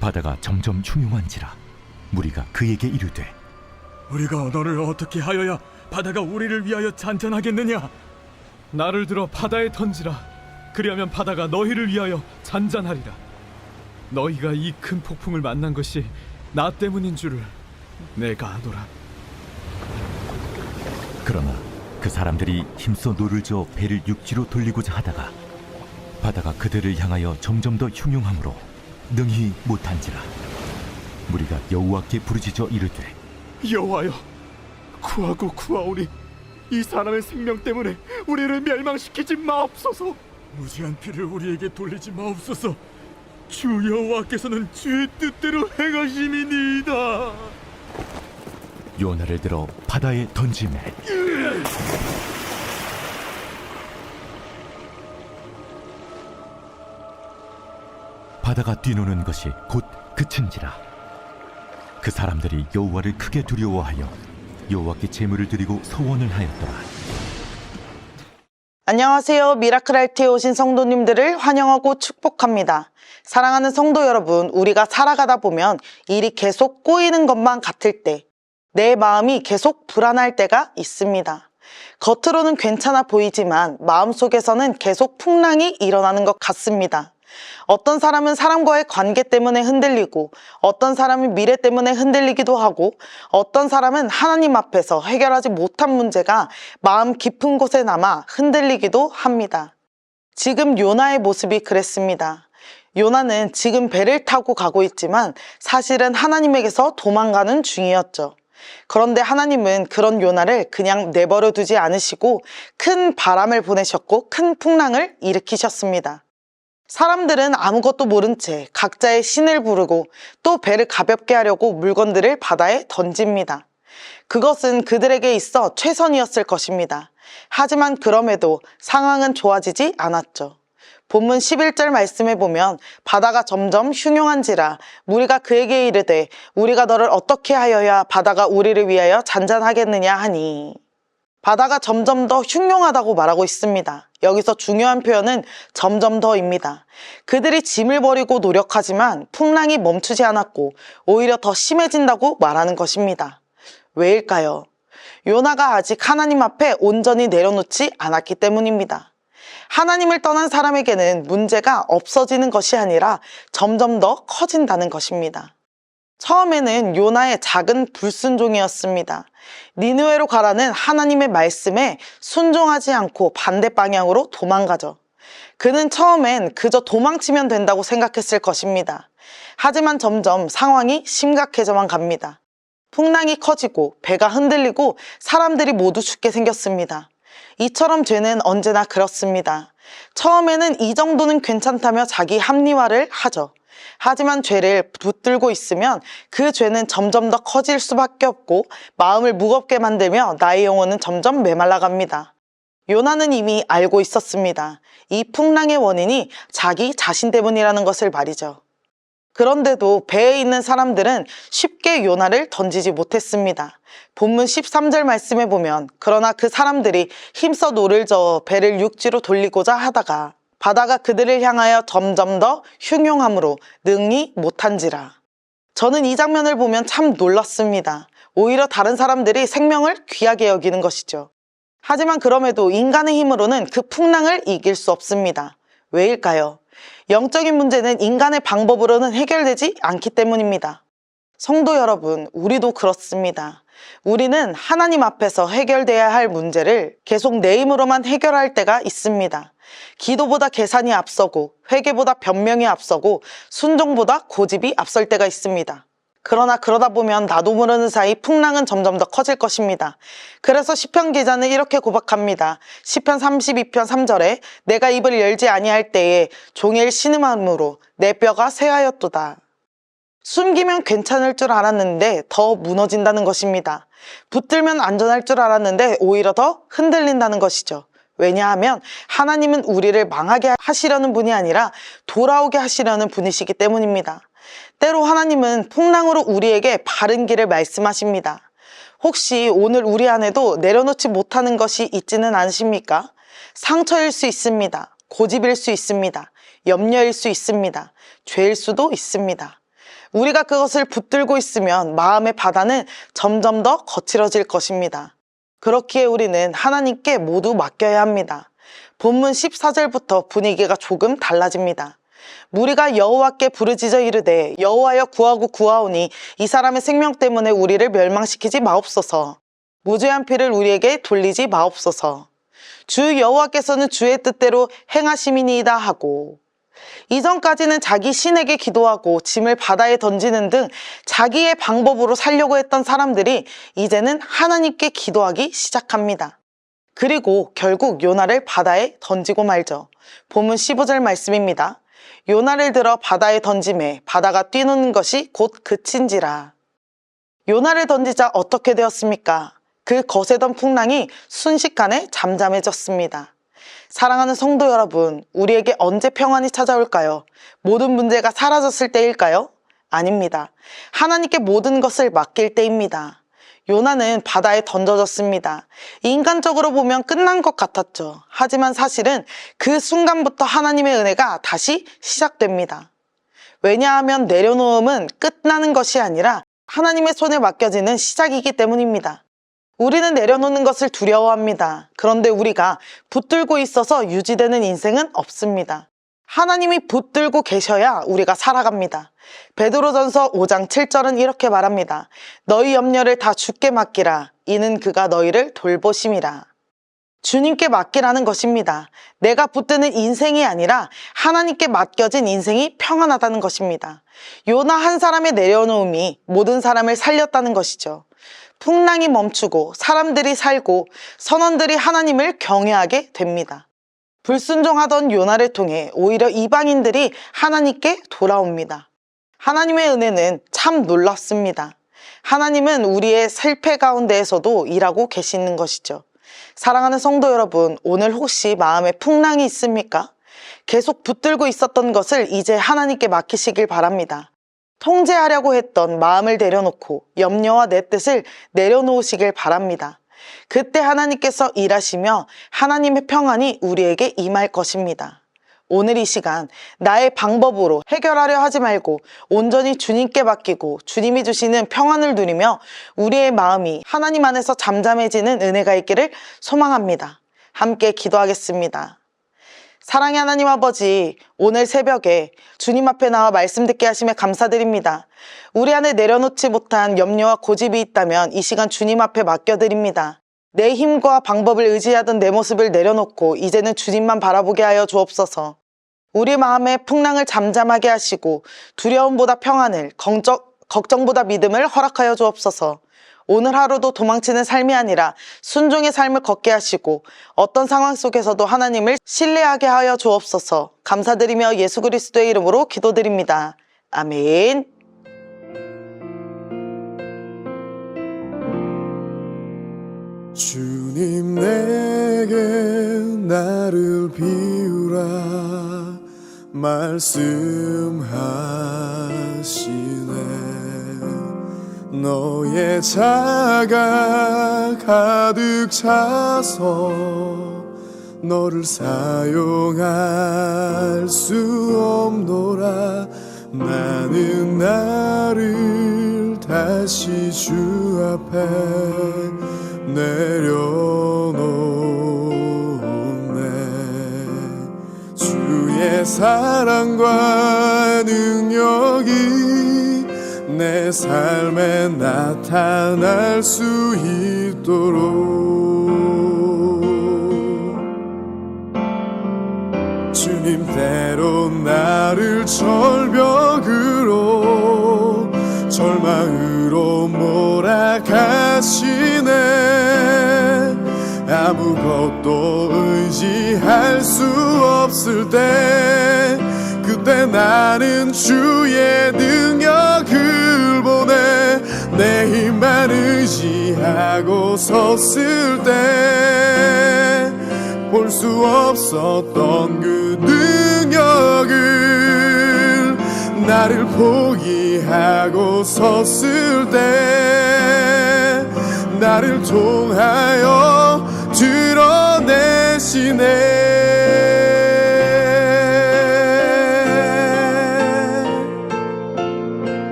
바다가 점점 흉흉한지라 무리가 그에게 이르되 우리가 너를 어떻게 하여야 바다가 우리를 위하여 잔잔하겠느냐? 나를 들어 바다에 던지라. 그리하면 바다가 너희를 위하여 잔잔하리라. 너희가 이 큰 폭풍을 만난 것이 나 때문인 줄을 내가 아노라. 그러나 그 사람들이 힘써 노를 저어 배를 육지로 돌리고자 하다가 바다가 그들을 향하여 점점 더 흉흉함으로 능히 못한지라 무리가 여호와께 부르짖어 이르되 여호와여, 구하고 구하오니 이 사람의 생명 때문에 우리를 멸망시키지 마옵소서. 무지한 피를 우리에게 돌리지 마옵소서. 주 여호와께서는 주의 뜻대로 행하심이니이다. 요나를 들어 바다에 던지매 바다가 뛰노는 것이 곧 그친지라 그 사람들이 여호와를 크게 두려워하여 여호와께 제물을 드리고 서원을 하였더라. 안녕하세요. 미라클 RT에 오신 성도님들을 환영하고 축복합니다. 사랑하는 성도 여러분, 우리가 살아가다 보면 일이 계속 꼬이는 것만 같을 때, 내 마음이 계속 불안할 때가 있습니다. 겉으로는 괜찮아 보이지만 마음속에서는 계속 풍랑이 일어나는 것 같습니다. 어떤 사람은 사람과의 관계 때문에 흔들리고, 어떤 사람은 미래 때문에 흔들리기도 하고, 어떤 사람은 하나님 앞에서 해결하지 못한 문제가 마음 깊은 곳에 남아 흔들리기도 합니다. 지금 요나의 모습이 그랬습니다. 요나는 지금 배를 타고 가고 있지만 사실은 하나님에게서 도망가는 중이었죠. 그런데 하나님은 그런 요나를 그냥 내버려 두지 않으시고 큰 바람을 보내셨고 큰 풍랑을 일으키셨습니다. 사람들은 아무것도 모른 채 각자의 신을 부르고 또 배를 가볍게 하려고 물건들을 바다에 던집니다. 그것은 그들에게 있어 최선이었을 것입니다. 하지만 그럼에도 상황은 좋아지지 않았죠. 본문 11절 말씀에 보면 바다가 점점 흉흉한지라 무리가 그에게 이르되 우리가 너를 어떻게 하여야 바다가 우리를 위하여 잔잔하겠느냐 하니 바다가 점점 더 흉흉하다고 말하고 있습니다. 여기서 중요한 표현은 점점 더입니다. 그들이 짐을 버리고 노력하지만 풍랑이 멈추지 않았고 오히려 더 심해진다고 말하는 것입니다. 왜일까요? 요나가 아직 하나님 앞에 온전히 내려놓지 않았기 때문입니다. 하나님을 떠난 사람에게는 문제가 없어지는 것이 아니라 점점 더 커진다는 것입니다. 처음에는 요나의 작은 불순종이었습니다. 니느웨로 가라는 하나님의 말씀에 순종하지 않고 반대 방향으로 도망가죠. 그는 처음엔 그저 도망치면 된다고 생각했을 것입니다. 하지만 점점 상황이 심각해져만 갑니다. 풍랑이 커지고 배가 흔들리고 사람들이 모두 죽게 생겼습니다. 이처럼 죄는 언제나 그렇습니다. 처음에는 이 정도는 괜찮다며 자기 합리화를 하죠. 하지만 죄를 붙들고 있으면 그 죄는 점점 더 커질 수밖에 없고 마음을 무겁게 만들며 나의 영혼은 점점 메말라갑니다. 요나는 이미 알고 있었습니다. 이 풍랑의 원인이 자기 자신 때문이라는 것을 말이죠. 그런데도 배에 있는 사람들은 쉽게 요나를 던지지 못했습니다. 본문 13절 말씀에 보면 그러나 그 사람들이 힘써 노를 저어 배를 육지로 돌리고자 하다가 바다가 그들을 향하여 점점 더 흉흉함으로 능히 못한지라. 저는 이 장면을 보면 참 놀랐습니다. 오히려 다른 사람들이 생명을 귀하게 여기는 것이죠. 하지만 그럼에도 인간의 힘으로는 그 풍랑을 이길 수 없습니다. 왜일까요? 영적인 문제는 인간의 방법으로는 해결되지 않기 때문입니다. 성도 여러분, 우리도 그렇습니다. 우리는 하나님 앞에서 해결돼야 할 문제를 계속 내 힘으로만 해결할 때가 있습니다. 기도보다 계산이 앞서고 회개보다 변명이 앞서고 순종보다 고집이 앞설 때가 있습니다. 그러나 그러다 보면 나도 모르는 사이 풍랑은 점점 더 커질 것입니다. 그래서 시편 기자는 이렇게 고백합니다. 시편 32편 3절에 내가 입을 열지 아니할 때에 종일 신음함으로 내 뼈가 쇠하였도다. 숨기면 괜찮을 줄 알았는데 더 무너진다는 것입니다. 붙들면 안전할 줄 알았는데 오히려 더 흔들린다는 것이죠. 왜냐하면 하나님은 우리를 망하게 하시려는 분이 아니라 돌아오게 하시려는 분이시기 때문입니다. 때로 하나님은 풍랑으로 우리에게 바른 길을 말씀하십니다. 혹시 오늘 우리 안에도 내려놓지 못하는 것이 있지는 않으십니까? 상처일 수 있습니다. 고집일 수 있습니다. 염려일 수 있습니다. 죄일 수도 있습니다. 우리가 그것을 붙들고 있으면 마음의 바다는 점점 더 거칠어질 것입니다. 그렇기에 우리는 하나님께 모두 맡겨야 합니다. 본문 14절부터 분위기가 조금 달라집니다. 무리가 여호와께 부르짖어 이르되 여호와여 구하고 구하오니 이 사람의 생명 때문에 우리를 멸망시키지 마옵소서. 무죄한 피를 우리에게 돌리지 마옵소서. 주 여호와께서는 주의 뜻대로 행하심이니이다 하고, 이전까지는 자기 신에게 기도하고 짐을 바다에 던지는 등 자기의 방법으로 살려고 했던 사람들이 이제는 하나님께 기도하기 시작합니다. 그리고 결국 요나를 바다에 던지고 말죠. 본문 15절 말씀입니다. 요나를 들어 바다에 던짐에 바다가 뛰노는 것이 곧 그친지라. 요나를 던지자 어떻게 되었습니까? 그 거세던 풍랑이 순식간에 잠잠해졌습니다. 사랑하는 성도 여러분, 우리에게 언제 평안이 찾아올까요? 모든 문제가 사라졌을 때일까요? 아닙니다. 하나님께 모든 것을 맡길 때입니다. 요나는 바다에 던져졌습니다. 인간적으로 보면 끝난 것 같았죠. 하지만 사실은 그 순간부터 하나님의 은혜가 다시 시작됩니다. 왜냐하면 내려놓음은 끝나는 것이 아니라 하나님의 손에 맡겨지는 시작이기 때문입니다. 우리는 내려놓는 것을 두려워합니다. 그런데 우리가 붙들고 있어서 유지되는 인생은 없습니다. 하나님이 붙들고 계셔야 우리가 살아갑니다. 베드로전서 5장 7절은 이렇게 말합니다. 너희 염려를 다 주께 맡기라. 이는 그가 너희를 돌보심이라. 주님께 맡기라는 것입니다. 내가 붙드는 인생이 아니라 하나님께 맡겨진 인생이 평안하다는 것입니다. 요나 한 사람의 내려놓음이 모든 사람을 살렸다는 것이죠. 풍랑이 멈추고 사람들이 살고 선원들이 하나님을 경외하게 됩니다. 불순종하던 요나를 통해 오히려 이방인들이 하나님께 돌아옵니다. 하나님의 은혜는 참 놀랍습니다. 하나님은 우리의 실패 가운데에서도 일하고 계시는 것이죠. 사랑하는 성도 여러분, 오늘 혹시 마음에 풍랑이 있습니까? 계속 붙들고 있었던 것을 이제 하나님께 맡기시길 바랍니다. 통제하려고 했던 마음을 내려놓고 염려와 내 뜻을 내려놓으시길 바랍니다. 그때 하나님께서 일하시며 하나님의 평안이 우리에게 임할 것입니다. 오늘 이 시간 나의 방법으로 해결하려 하지 말고 온전히 주님께 맡기고 주님이 주시는 평안을 누리며 우리의 마음이 하나님 안에서 잠잠해지는 은혜가 있기를 소망합니다. 함께 기도하겠습니다. 사랑의 하나님 아버지, 오늘 새벽에 주님 앞에 나와 말씀 듣게 하심에 감사드립니다. 우리 안에 내려놓지 못한 염려와 고집이 있다면 이 시간 주님 앞에 맡겨드립니다. 내 힘과 방법을 의지하던 내 모습을 내려놓고 이제는 주님만 바라보게 하여 주옵소서. 우리 마음의 풍랑을 잠잠하게 하시고 두려움보다 평안을, 걱정보다 믿음을 허락하여 주옵소서. 오늘 하루도 도망치는 삶이 아니라 순종의 삶을 걷게 하시고 어떤 상황 속에서도 하나님을 신뢰하게 하여 주옵소서. 감사드리며 예수 그리스도의 이름으로 기도드립니다. 아멘. 주님 내게 나를 비우라 말씀하시네. 너의 자가 가득 차서 너를 사용할 수 없노라. 나는 나를 다시 주 앞에 내려놓네. 주의 사랑과 능력이 내 삶에 나타날 수 있도록 주님 때론 나를 절벽으로 절망으로 몰아가시네. 아무것도 의지할 수 없을 때 그때 나는 주의 능력을 보내. 내 힘만 의지하고 섰을 때 볼 수 없었던 그 능력을 나를 포기하고 섰을 때 나를 통하여 드러내시네.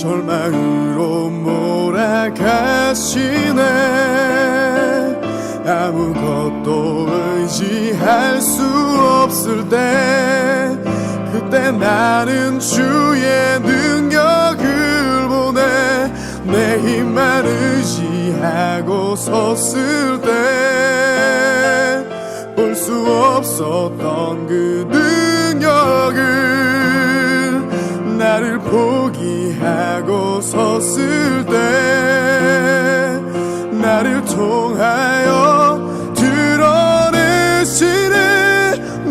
절망으로 몰아가시네. 아무것도 의지할 수 없을 때 그때 나는 주의 능력을 보내. 내 힘만 의지하고 섰을 때 볼 수 없었던 그 능력을 나를 포기하고 섰을 때 나를 통하여 드러내시네.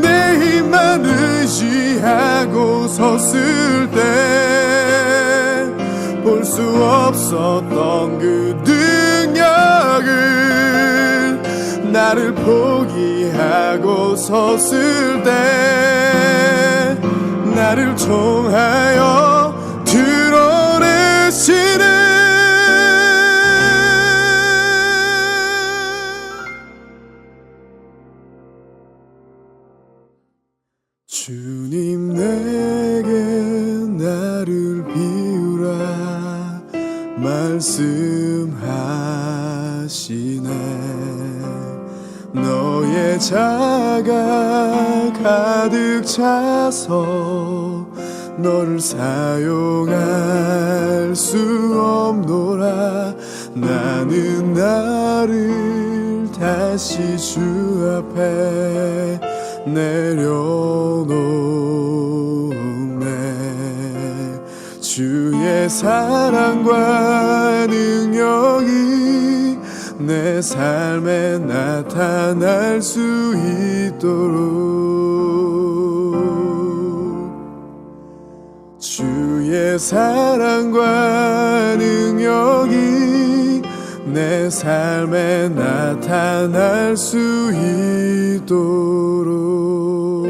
내 힘만 의지하고 섰을 때 볼 수 없었던 그 능력을 나를 포기하고 섰을 때 나를 통하여 드러내시네. 주님 내게 나를 비우라 말씀하시네. 너의 자가 가득 차서 너를 사용할 수 없노라. 나는 나를 다시 주 앞에 내려놓네. 주의 사랑과 능력이 내 삶에 나타날 수 있도록 주의 사랑과 능력이 내 삶에 나타날 수 있도록